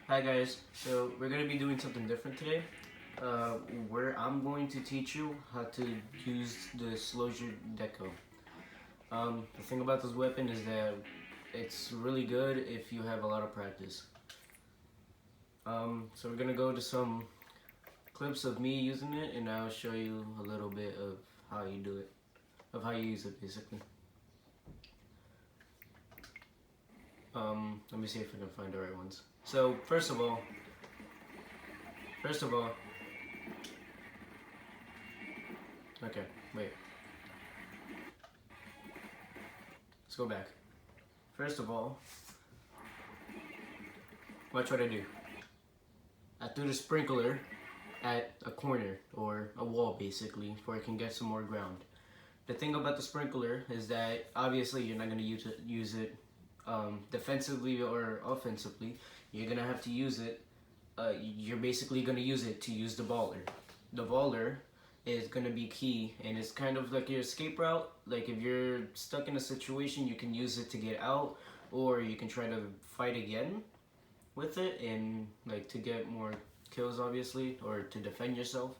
Hi guys, so we're going to be doing something different today, where I'm going to teach you how to use the slosher deco. The thing about this weapon is that it's really good if you have a lot of practice. So we're going to go to some clips of me using it, and I'll show you a little bit of how you do it, of how you use it basically. Let me see if I can find the right ones. So first of all, okay, wait. Let's go back. First of all, watch what I do. I threw the sprinkler at a corner or a wall basically, for it can get some more ground. The thing about the sprinkler is that obviously you're not going to use it defensively or offensively. You're going to have to use it. You're basically going to use it to use the baller. The baller is going to be key, and it's kind of like your escape route. Like if you're stuck in a situation, you can use it to get out, or you can try to fight again with it and like to get more kills obviously, or to defend yourself.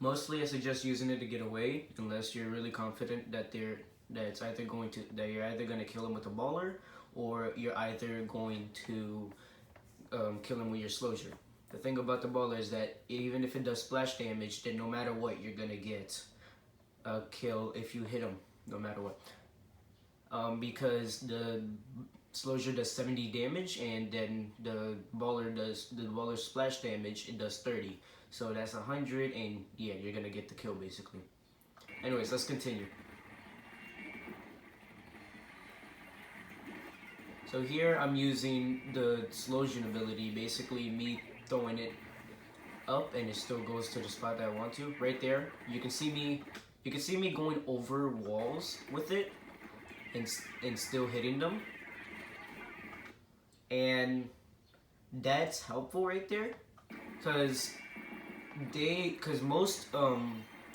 Mostly I suggest using it to get away, unless you're really confident that you're either going to kill him with a baller, or you're either going to kill him with your slosher. The thing about the baller is that even if it does splash damage, then no matter what, you're gonna get a kill if you hit him, no matter what. Because the slosher does 70 damage, and then the baller splash damage, it does 30. So that's 100, and yeah, you're gonna get the kill basically. Anyways, let's continue. So here I'm using the slosher ability, basically me throwing it up and it still goes to the spot that I want to. Right there, you can see me going over walls with it and still hitting them. And that's helpful right there, because most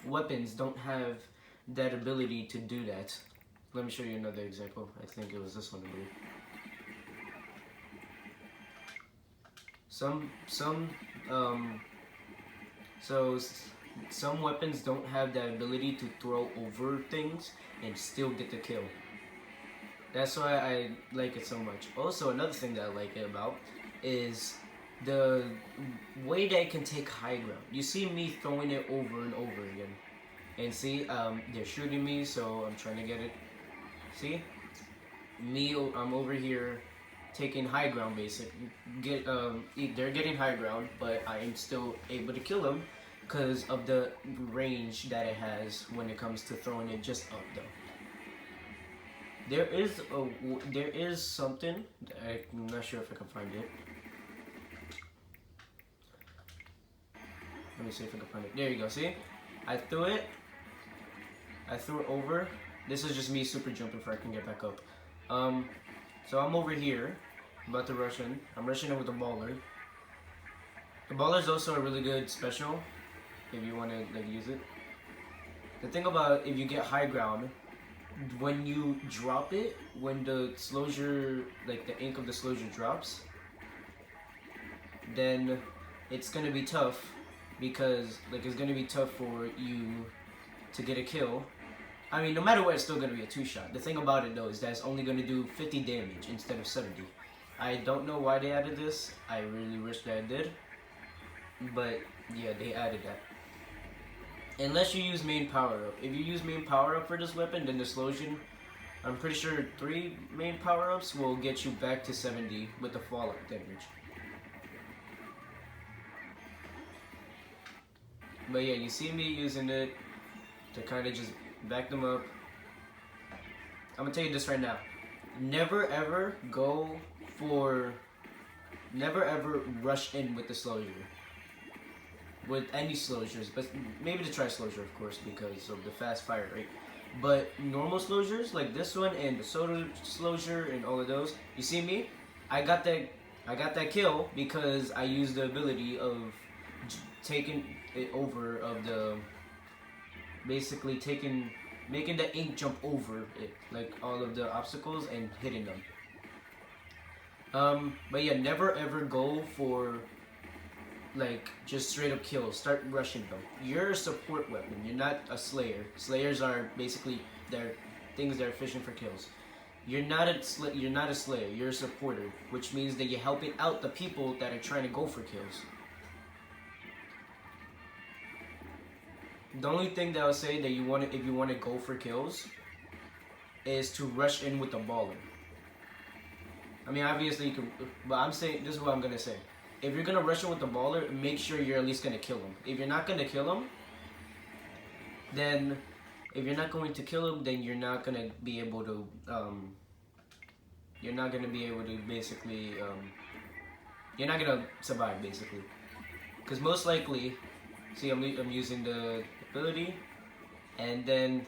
weapons don't have that ability to do that. Let me show you another example. I think it was this one, I believe. Some weapons don't have that ability to throw over things and still get the kill. That's why I like it so much. Also, another thing that I like it about is the way that it can take high ground. You see me throwing it over and over again. And see, they're shooting me, so I'm trying to get it. See? I'm over here taking high ground basically. They're getting high ground, but I am still able to kill them because of the range that it has when it comes to throwing it just up though. There is something, I'm not sure if I can find it. Let me see if I can find it. There you go, see? I threw it over. This is just me super jumping before I can get back up. So I'm over here, about to rush in. I'm rushing in with the baller. The baller is also a really good special, if you want to like use it. The thing about if you get high ground, when you drop it, when the slosher, like the ink of the slosher drops, then it's gonna be tough, because like it's gonna be tough for you to get a kill. I mean, no matter what, it's still gonna be a 2-shot. The thing about it though is that it's only gonna do 50 damage instead of 70. I don't know why they added this. I really wish that I did, but yeah, they added that. Unless you use main power up. If you use main power up for this weapon, then the slosher, I'm pretty sure 3 main power ups will get you back to 70 with the fallout damage. But yeah, you see me using it to kind of just back them up. I'm gonna tell you this right now. Never ever rush in with the slosher. With any slosers, but maybe the tri-slosher of course, because of the fast fire rate. But normal slosers like this one and the soda slosher and all of those, you see me? I got that kill because I used the ability of taking it over, of the basically making the ink jump over it, like all of the obstacles, and hitting them. But yeah, never ever go for like just straight up kills. Start rushing them. You're a support weapon. You're not a slayer. Slayers are basically they're things that are fishing for kills. You're not a slayer. You're a supporter, which means that you're helping out the people that are trying to go for kills. The only thing that I'll say that if you want to go for kills is to rush in with the baller. I mean, obviously you can, but I'm saying this is what I'm gonna say. If you're gonna rush in with the baller, make sure you're at least gonna kill him. If you're not gonna kill him, then if you're not going to kill him, then you're not gonna be able to. You're not gonna be able to basically. You're not gonna survive basically, because most likely, see, I'm using the ability, and then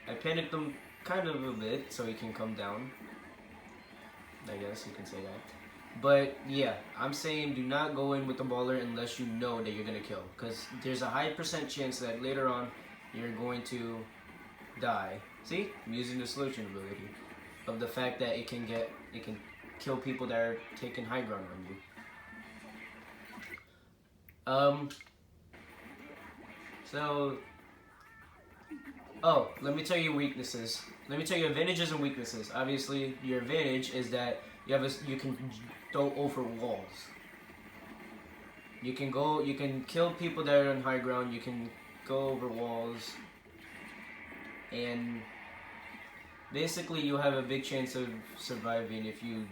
I panicked him kind of a bit so he can come down. I guess you can say that. But yeah, I'm saying do not go in with the baller unless you know that you're gonna kill, because there's a high % chance that later on you're going to die. See, I'm using the slosher ability of the fact that it can kill people that are taking high ground on you. So, oh, let me tell you weaknesses. Let me tell you advantages and weaknesses. Obviously, your advantage is that you can go over walls. You can kill people that are on high ground. You can go over walls, and basically you have a big chance of surviving if you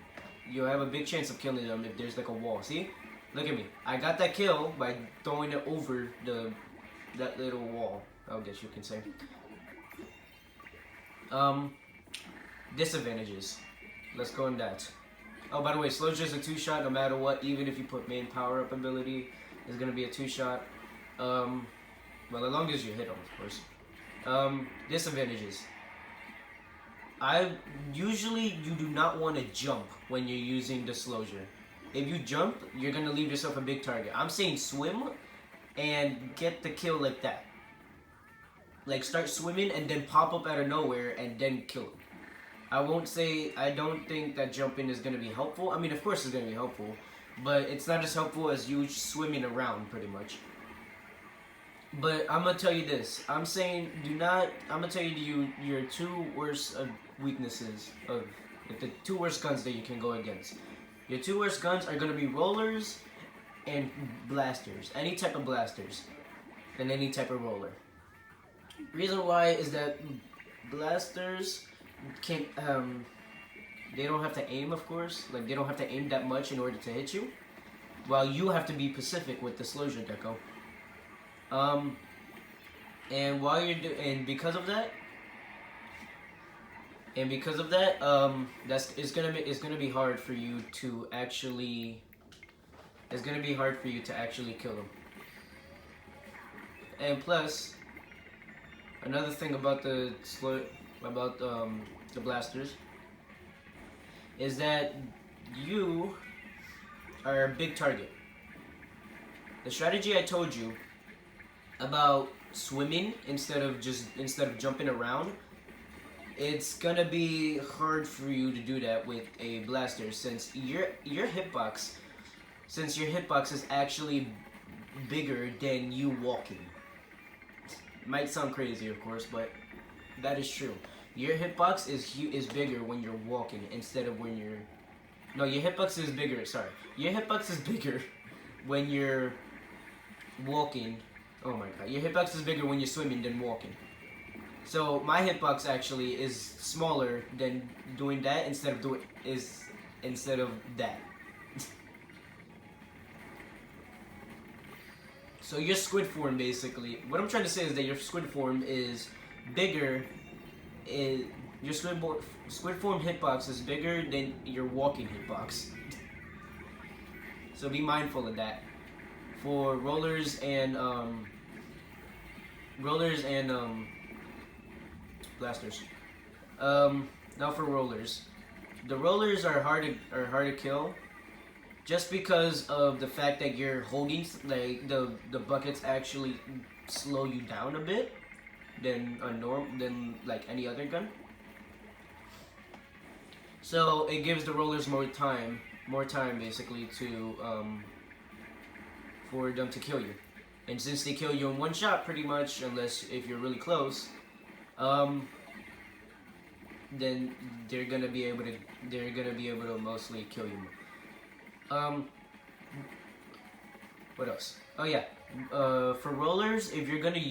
have a big chance of killing them if there's like a wall. See, look at me. I got that kill by throwing it over that little wall, I guess you can say. Disadvantages. Let's go in that. Oh, by the way, slosher is a 2-shot no matter what. Even if you put main power up ability, it's gonna be a 2-shot. Well, as long as you hit them, of course. Disadvantages. Usually you do not want to jump when you're using the slosher. If you jump, you're gonna leave yourself a big target. I'm saying swim and get the kill like that. Like start swimming and then pop up out of nowhere and then kill him. I don't think that jumping is gonna be helpful. I mean, of course it's gonna be helpful, but it's not as helpful as you swimming around pretty much. But I'm gonna tell you this. I'm gonna tell you your 2 worst weaknesses of the 2 worst guns that you can go against. Your 2 worst guns are gonna be rollers and blasters. Any type of blasters and any type of roller. Reason why is that blasters can't they don't have to aim, of course. Like they don't have to aim that much in order to hit you. While you have to be specific with the slosher deco. And while you're because of that, it's gonna be hard for you to actually. It's gonna be hard for you to actually kill them. And plus, another thing about the blasters is that you are a big target. The strategy I told you about swimming instead of jumping around, it's gonna be hard for you to do that with a blaster since your hitbox is actually bigger than you walking. Might sound crazy, of course, but that is true. Your hitbox is bigger when you're walking instead of when you're. No, your hitbox is bigger. Sorry, your hitbox is bigger when you're walking. Oh my god, your hitbox is bigger when you're swimming than walking. So my hitbox actually is smaller than doing that instead of that. So your squid form basically, what I'm trying to say is that your squid form is bigger. Your squid form hitbox is bigger than your walking hitbox. So be mindful of that. For rollers and blasters. Now for rollers, the rollers are hard to kill, just because of the fact that you're holding like the buckets actually slow you down a bit than like any other gun. So it gives the rollers more time basically to for them to kill you. And since they kill you in one shot, pretty much, unless if you're really close, then they're gonna be able to mostly kill you. What else? Oh yeah, for rollers, if you're gonna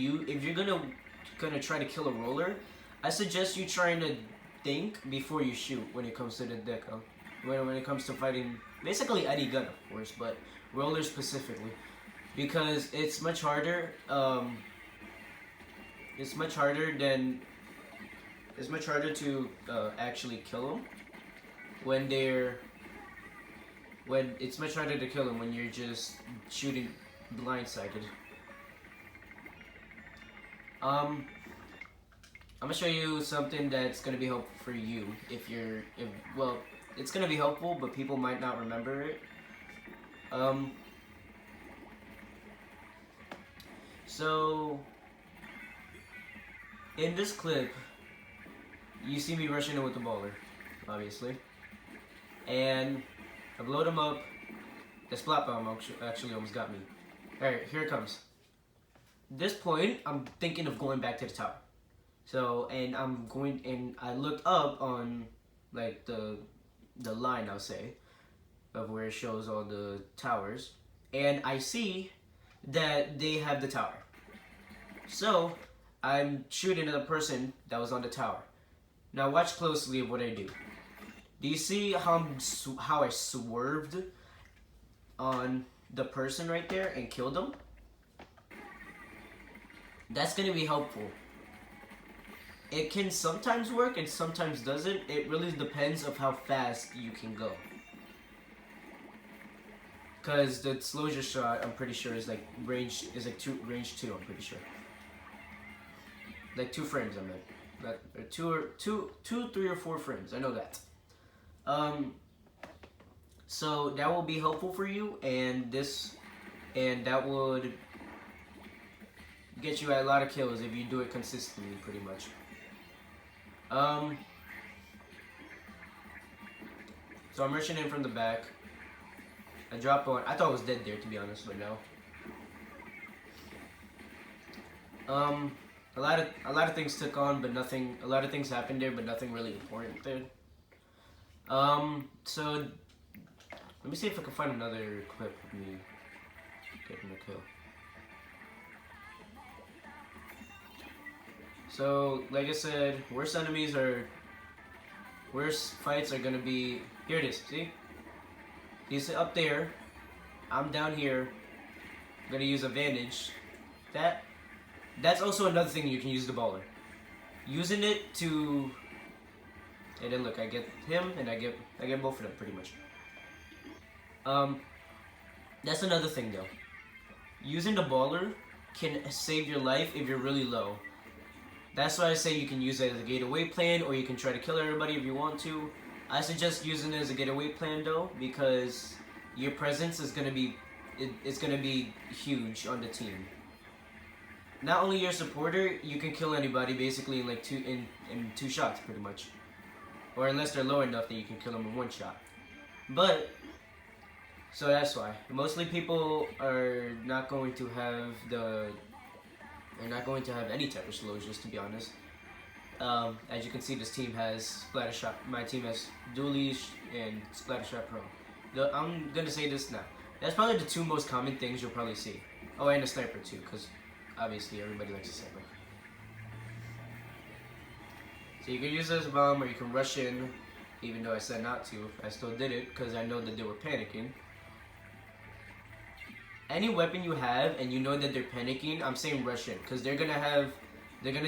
try to kill a roller, I suggest you trying to think before you shoot when it comes to the deco. When it comes to fighting, basically any gun, of course, but rollers specifically, because it's much harder. It's much harder to actually kill them when it's much harder to kill them when you're just shooting blindsided. I'm gonna show you something that's gonna be helpful for you well, it's gonna be helpful, but people might not remember it. So in this clip, you see me rushing in with the baller, obviously, and I blowed him up. The splat bomb actually almost got me. Alright, here it comes. At this point, I'm thinking of going back to the tower. So, and I looked up on, like, the line, I'll say, of where it shows all the towers, and I see that they have the tower. So, I'm shooting at the person that was on the tower. Now watch closely of what I do. Do you see how I swerved on the person right there and killed him? That's gonna be helpful. It can sometimes work and sometimes doesn't. It really depends of how fast you can go. Cause the slosher shot, I'm pretty sure is like range 2. I'm pretty sure. Like 2 frames, I meant. That 2, 3 or 4 frames. I know that. So that will be helpful for you, and that would get you a lot of kills if you do it consistently, pretty much. So I'm rushing in from the back. I drop on. I thought it was dead there, to be honest, but no. A lot of things took on, but nothing. A lot of things happened there, but nothing really important there. So let me see if I can find another clip of me getting a kill. So, like I said, worst fights are gonna be. Here it is. See? He's up there. I'm down here. I'm gonna use advantage. That's also another thing you can use the baller. Using it to, and then look, I get him and I get both of them pretty much. That's another thing though. Using the baller can save your life if you're really low. That's why I say you can use it as a getaway plan, or you can try to kill everybody if you want to. I suggest using it as a getaway plan though, because your presence is gonna be it's gonna be huge on the team. Not only your supporter, you can kill anybody basically in like in 2 shots pretty much, or unless they're low enough that you can kill them in 1 shot. But so that's why mostly people are not going to have any type of slosers, to be honest. As you can see, this team has Splatter Shot. My team has Dualies and Splatter Shot Pro. I'm gonna say this now. That's probably the 2 most common things you'll probably see. Oh, and a sniper too, because obviously everybody likes a sniper. So you can use this bomb, or you can rush in. Even though I said not to, I still did it because I know that they were panicking. Any weapon you have and you know that they're panicking, I'm saying rush in, because they're gonna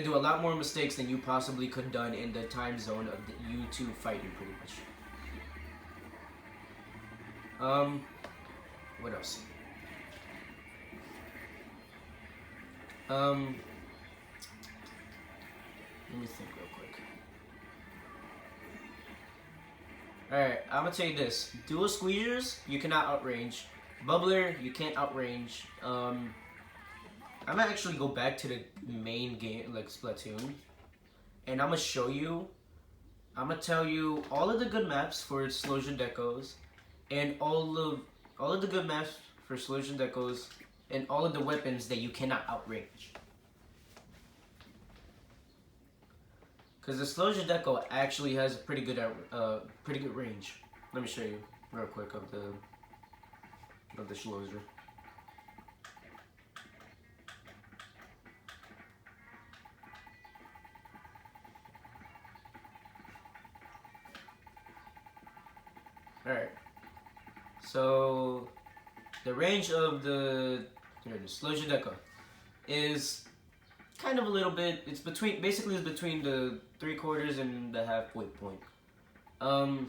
do a lot more mistakes than you possibly could have done in the time zone of you 2 fighting, pretty much. What else? Let me think real quick. Alright, I'm gonna tell you this. Dual squeezers, you cannot outrange. Bubbler, you can't outrange. I'm gonna actually go back to the main game, like Splatoon, and I'm gonna show you I'm gonna tell you all of the good maps for slosher decos, and all of the good maps for slosher decos, and all of the weapons that you cannot outrange. Because the slosher deco actually has pretty good range. Let me show you real quick of the slosher. Alright, so the range of the slosher deco is kind of a little bit, it's between the 3/4 and the halfway point. Alright,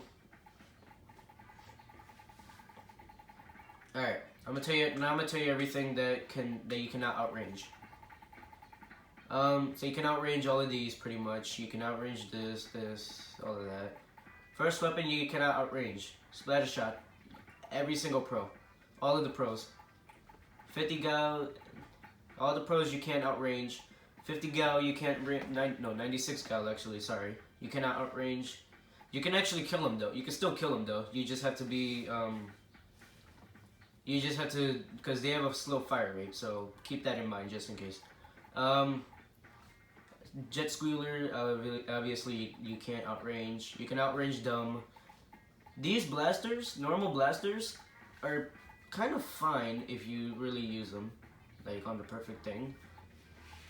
I'm gonna tell you everything that you cannot outrange. So you can outrange all of these pretty much. You can outrange this, all of that. First weapon you cannot outrange. Splatter shot. Every single pro. All of the pros. 50 gal. All the pros you can't outrange. 50 gal you can't 96 gal actually, sorry. You cannot outrange. You can actually kill him though. You can still kill him though. You just have to be, because they have a slow fire rate, so keep that in mind just in case. Jet Squealer, obviously you can't outrange. You can outrange dumb. These blasters, normal blasters, are kind of fine if you really use them, like on the perfect thing.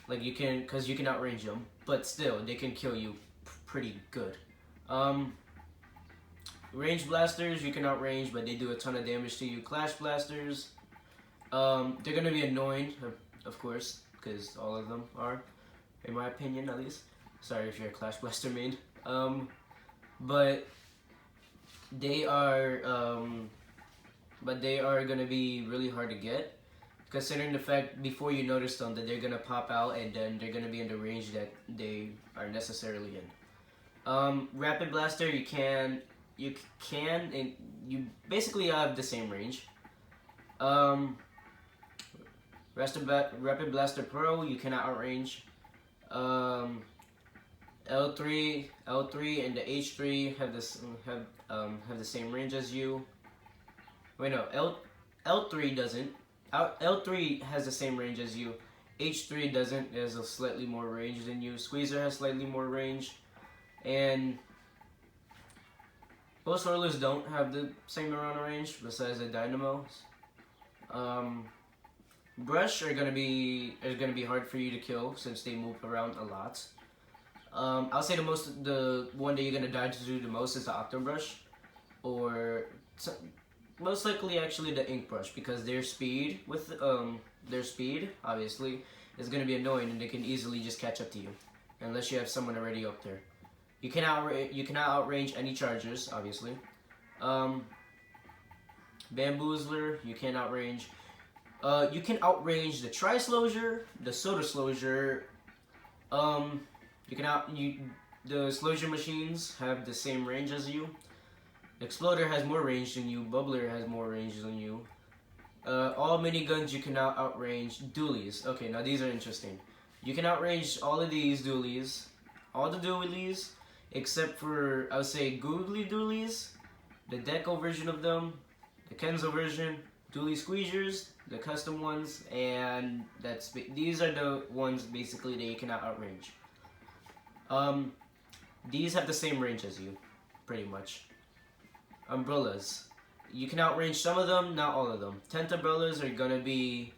Like you can, because you can outrange them, but still they can kill you pretty good. Range blasters you can outrange, but they do a ton of damage to you. Clash blasters, they're gonna be annoying, of course, because all of them are, in my opinion at least. Sorry if you're a Clash Blaster main. But they are gonna be really hard to get, considering the fact before you notice them that they're gonna pop out and then they're gonna be in the range that they are necessarily in. Rapid Blaster you basically have the same range. Rapid Blaster Pro you cannot outrange. L3 and the H3 have the same range as you. Wait, no, L3 doesn't. L3 has the same range as you. H3 doesn't. It has a slightly more range than you. Squeezer has slightly more range, and most rollers don't have the same amount of range besides the dynamos. Brush are gonna be hard for you to kill since they move around a lot. I'll say the one that you're gonna die to the most is the Octo Brush, or most likely actually the Ink Brush, because their speed obviously is gonna be annoying and they can easily just catch up to you unless you have someone already up there. You cannot outrange any chargers, obviously. Bamboozler you can't outrange. You can outrange the Tri-Slosher, the Soda Slosher. The Slosher machines have the same range as you. Exploder has more range than you. Bubbler has more range than you. All miniguns you cannot outrange. Dualies. Okay, now these are interesting. You can outrange all of these dualies. All the dualies, except for, I would say, Googly Dualies, the Deco version of them, the Kenzo version, Dually Squeezers, the custom ones, and these are the ones basically that you cannot outrange. These have the same range as you, pretty much. Umbrellas. You can outrange some of them, not all of them. Tent umbrellas are gonna be...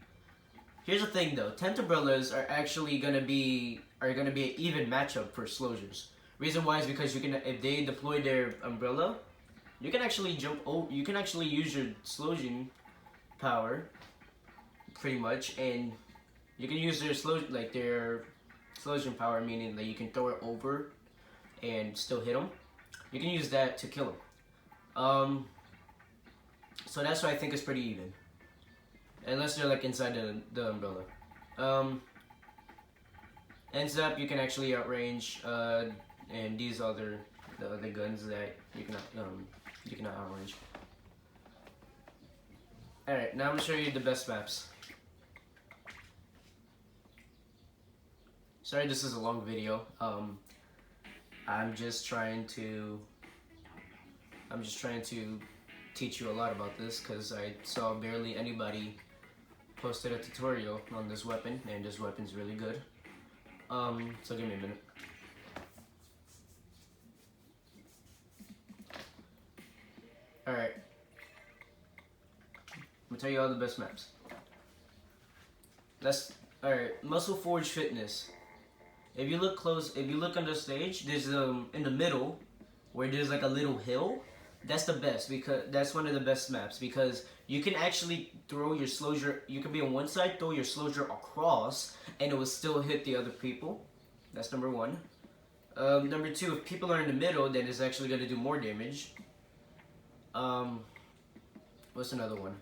Here's the thing though, tent umbrellas are actually gonna be an even matchup for slosers. Reason why is because if they deploy their umbrella, you can actually you can actually use your sloshing power, pretty much, and you can use their sloshing power, meaning that you can throw it over and still hit them. You can use that to kill them. So that's why I think it's pretty even, unless they're like inside the umbrella. Ends up you can actually outrange, and these are the other guns that you cannot outrange. Alright, now I'm gonna show you the best maps. Sorry this is a long video. I'm just trying to teach you a lot about this because I saw barely anybody posted a tutorial on this weapon, and this weapon's really good. So give me a minute. Alright. I'm gonna tell you all the best maps. Alright, Muscle Forge Fitness. If you look close, if you look on the stage, there's in the middle where there's like a little hill. That's the best because that's one of the best maps because you can actually throw your slosher. You can be on one side, throw your slosher across, and it will still hit the other people. That's number one. Number two, if people are in the middle, then it's actually going to do more damage. What's another one?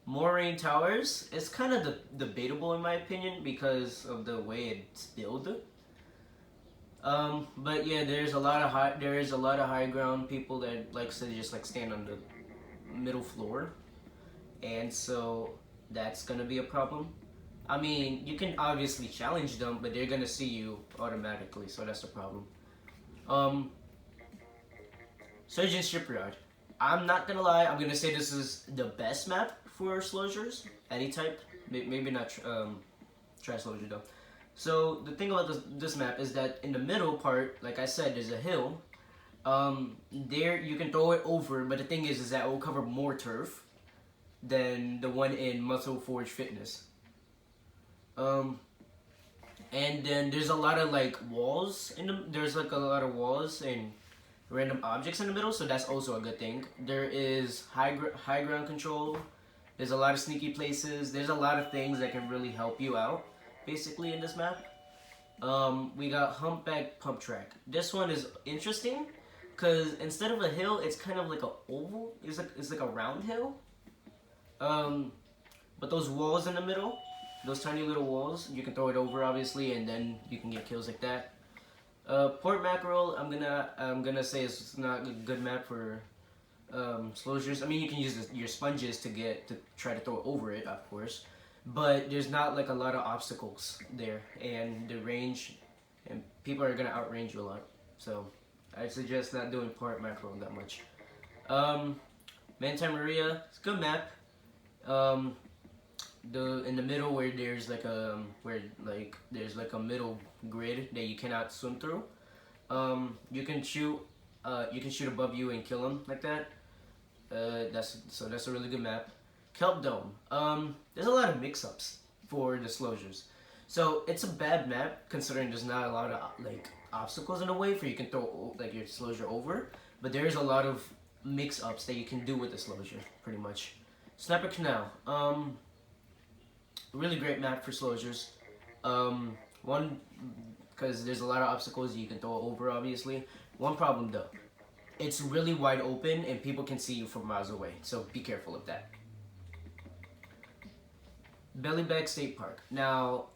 Moraine Towers. It's kind of debatable in my opinion because of the way it's built. But yeah, there is a lot of high ground people that likes to just like stand on the middle floor, and so that's gonna be a problem. I mean, you can obviously challenge them, but they're gonna see you automatically, so that's the problem. Surgeon's Shipyard. I'm not gonna lie, I'm gonna say this is the best map for slosers, any type. Maybe not tri-slosher though. So the thing about this map is that in the middle part, like I said, there's a hill. There you can throw it over, but the thing is that it will cover more turf than the one in Muscle Forge Fitness. And then there's a lot of like walls there's like a lot of walls and random objects in the middle, so that's also a good thing. There is high ground control. There's a lot of sneaky places. There's a lot of things that can really help you out, basically, in this map. We got Humpback Contract. This one is interesting because instead of a hill, it's kind of like a oval. It's like a round hill. But those walls in the middle, those tiny little walls, you can throw it over obviously, and then you can get kills like that. Port Mackerel, I'm gonna say it's not a good map for slosers. I mean, you can use your sponges to try to throw it over it, of course. But there's not like a lot of obstacles there, and the range, and people are gonna outrange you a lot. So I suggest not doing Port Mackerel that much. Manta Maria, it's a good map. In the middle where there's like a middle grid that you cannot swim through. You can shoot above you and kill them like that. That's a really good map. Kelp Dome. There's a lot of mix-ups for the slosers, so it's a bad map considering there's not a lot of like obstacles in the way for you can throw like your slosher over, but there's a lot of mix-ups that you can do with the slosher pretty much. Sniper Canal. Really great map for slosers. One, because there's a lot of obstacles you can throw over obviously. One problem though, it's really wide open and people can see you from miles away, so be careful of that. Bellybag State Park. Now,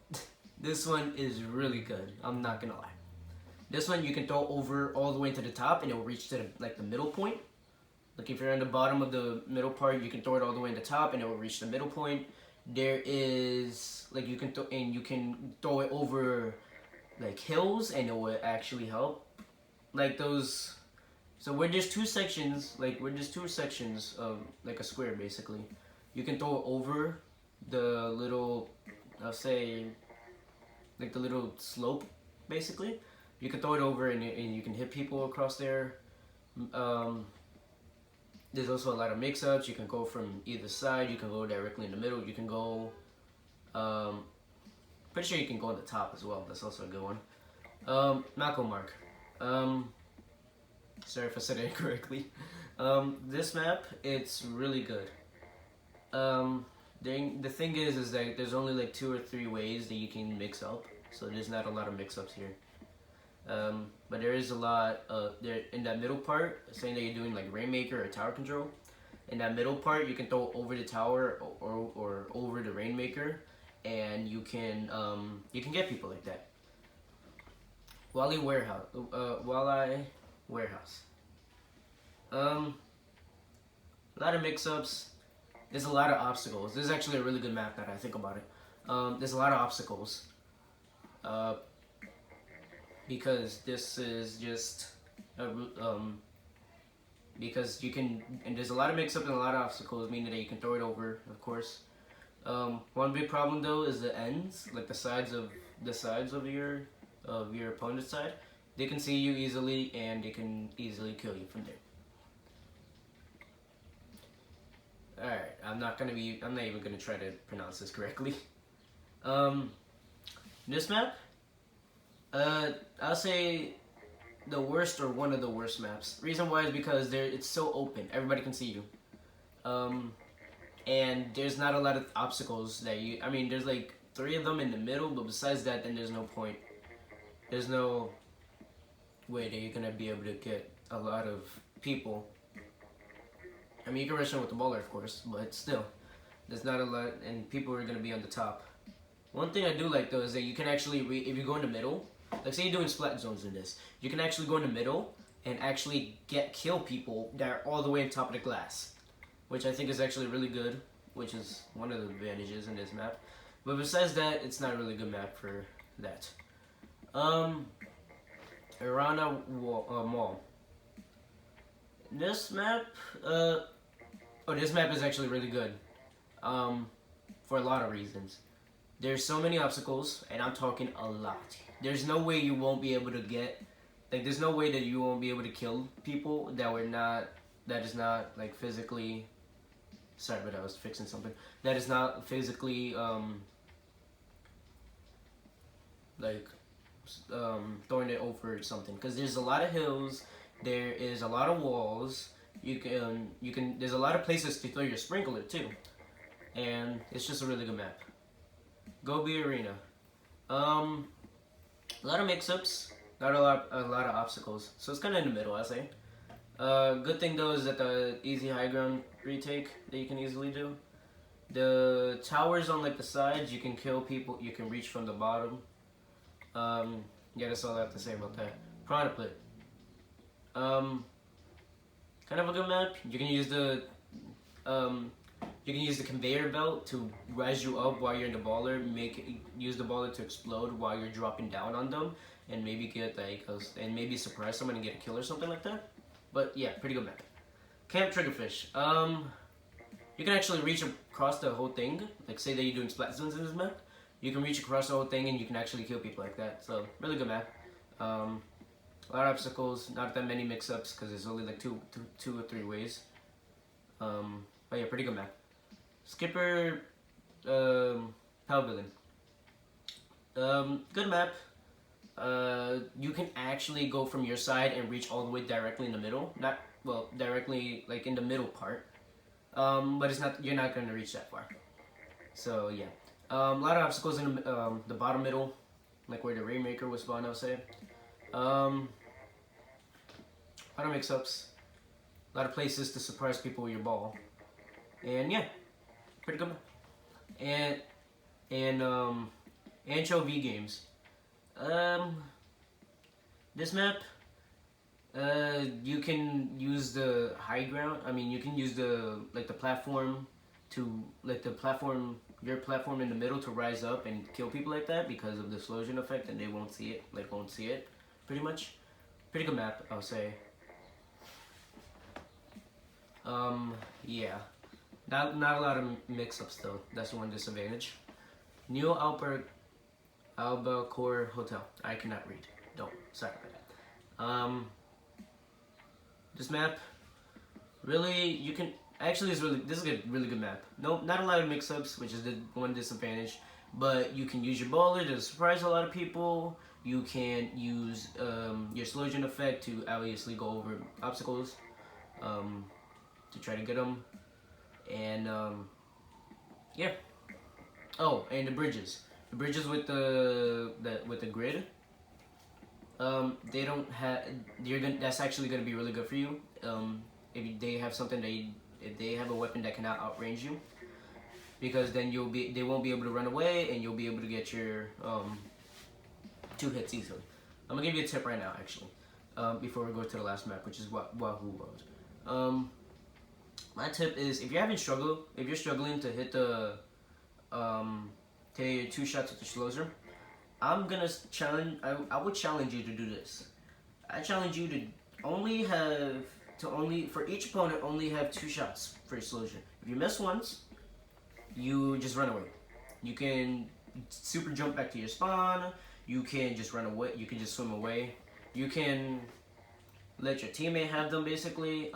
this one is really good. I'm not gonna lie. This one you can throw over all the way to the top, and it will reach to the middle point. Like if you're on the bottom of the middle part, you can throw it all the way to the top, and it will reach the middle point. There is like you can throw it over like hills, and it will actually help. Like those. So where there's two sections of like a square basically, you can throw it over the little, I'll say, like the little slope, basically. You can throw it over and you can hit people across there. There's also a lot of mix-ups. You can go from either side. You can go directly in the middle. You can go, pretty sure you can go on the top as well. That's also a good one. Malcolm Mark. Sorry if I said it incorrectly. This map, it's really good. The thing is that there's only like 2 or 3 ways that you can mix up, so there's not a lot of mix-ups here. But there is a lot there in that middle part, saying that you're doing like Rainmaker or Tower Control. In that middle part, you can throw over the tower or over the Rainmaker, and you can get people like that. Walleye Warehouse. A lot of mix-ups. There's a lot of obstacles. This is actually a really good map that I think about it. There's a lot of obstacles. because this is just a, because you can, and there's a lot of mix-up and a lot of obstacles, meaning that you can throw it over, of course. One big problem though is the ends, like the sides of your opponent's side. They can see you easily, and they can easily kill you from there. Alright, I'm not even gonna try to pronounce this correctly. This map, I'll say the worst or one of the worst maps. Reason why is because it's so open, everybody can see you. And there's not a lot of obstacles that there's like 3 of them in the middle, but besides that, then there's no point. There's no way that you're gonna be able to get a lot of people. I mean, you can rush in with the baller, of course, but still, there's not a lot, and people are gonna be on the top. One thing I do like though is that you can actually, if you go in the middle, like say you're doing splat zones in this, you can actually go in the middle and actually kill people that are all the way on top of the glass, which I think is actually really good, which is one of the advantages in this map. But besides that, it's not a really good map for that. Irana Mall. This map, this map is actually really good, for a lot of reasons. There's so many obstacles, and I'm talking a lot. There's no way you won't be able to there's no way that you won't be able to kill people that is not, like, physically, sorry, but I was fixing something, that is not physically, throwing it over something, because there's a lot of hills, there is a lot of walls, there's a lot of places to throw your sprinkler too, and it's just a really good map. Gobi Arena, a lot of mix-ups, not a lot of obstacles, so it's kind of in the middle, I say. Good thing though is that the easy high ground retake that you can easily do. The towers on like the sides, you can kill people, you can reach from the bottom. Yeah, that's all I have to say about that. Piranha Pit. Kind of a good map. You can use the conveyor belt to rise you up while you're in the baller. Use the baller to explode while you're dropping down on them, and maybe get and maybe surprise someone and get a kill or something like that. But yeah, pretty good map. Camp Triggerfish. You can actually reach across the whole thing. Like say that you're doing splat zones in this map. You can reach across the whole thing and you can actually kill people like that. So, really good map. A lot of obstacles, not that many mix-ups because there's only like two or three ways. But yeah, pretty good map. Skipper Pavilion. Good map. You can actually go from your side and reach all the way directly in the middle. Not, well, directly like in the middle part. But you're not going to reach that far. So, yeah. A lot of obstacles in the bottom middle, like where the Rainmaker was spawned, I'll say. A lot of mix-ups, a lot of places to surprise people with your ball, and yeah, pretty good. And Anchovy Games. This map, you can use the high ground. I mean, you can use the platform to your platform in the middle to rise up and kill people like that because of the slosher effect, and they won't see it. Pretty much. Pretty good map, I'll say. Yeah. Not a lot of mix-ups though. That's one disadvantage. New Albacore Hotel. I cannot read. Sorry about that. This map, really, you can. Actually, this is a really good map. No, not a lot of mix-ups, which is the one disadvantage. But you can use your baller to surprise a lot of people. You can use your slosher effect to obviously go over obstacles to try to get them. And yeah. Oh, and the bridges. The bridges with the grid. They don't have. That's actually gonna be really good for you. If they have something if they have a weapon that cannot outrange you, because then they won't be able to run away, and you'll be able to get your 2 hits easily. I'm gonna give you a tip right now, actually, before we go to the last map, which is Wahoo World. My tip is if you're struggling to hit the 2 shots with the slosher, I'm gonna challenge. I would challenge you to do this. I challenge you to only have for each opponent only have 2 shots for your slosher. If you miss once, you just run away. You can super jump back to your spawn. You can just run away. You can just swim away. You can let your teammate have them basically.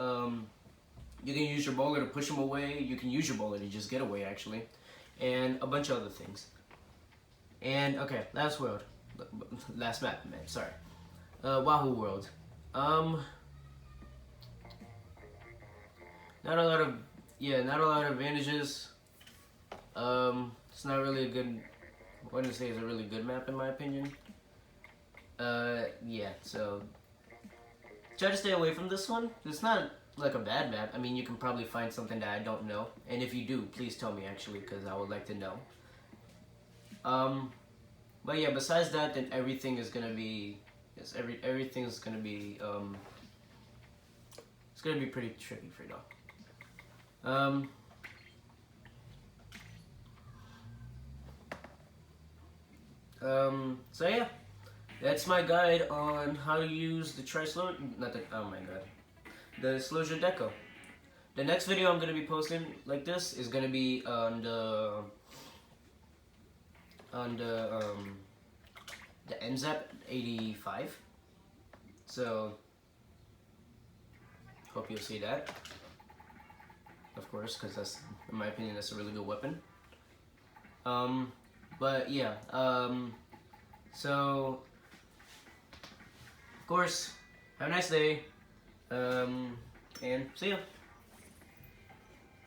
You can use your bowler to push them away. You can use your bowler to just get away actually, and a bunch of other things. And okay, last map, man. Sorry, Wahoo World. Not a lot of advantages. It's not really a good. I wouldn't say it's a really good map in my opinion. Yeah. So try to stay away from this one. It's not like a bad map. I mean, you can probably find something that I don't know, and if you do, please tell me actually, because I would like to know. But yeah, besides that, then everything is gonna be. Everything's gonna be. It's gonna be pretty tricky for you. So yeah, that's my guide on how to use the the slosher deco. The next video I'm gonna be posting like this is gonna be on the NZAP 85. So hope you'll see that. Of course, because that's, in my opinion, that's a really good weapon. But yeah, so of course, have a nice day, and see ya.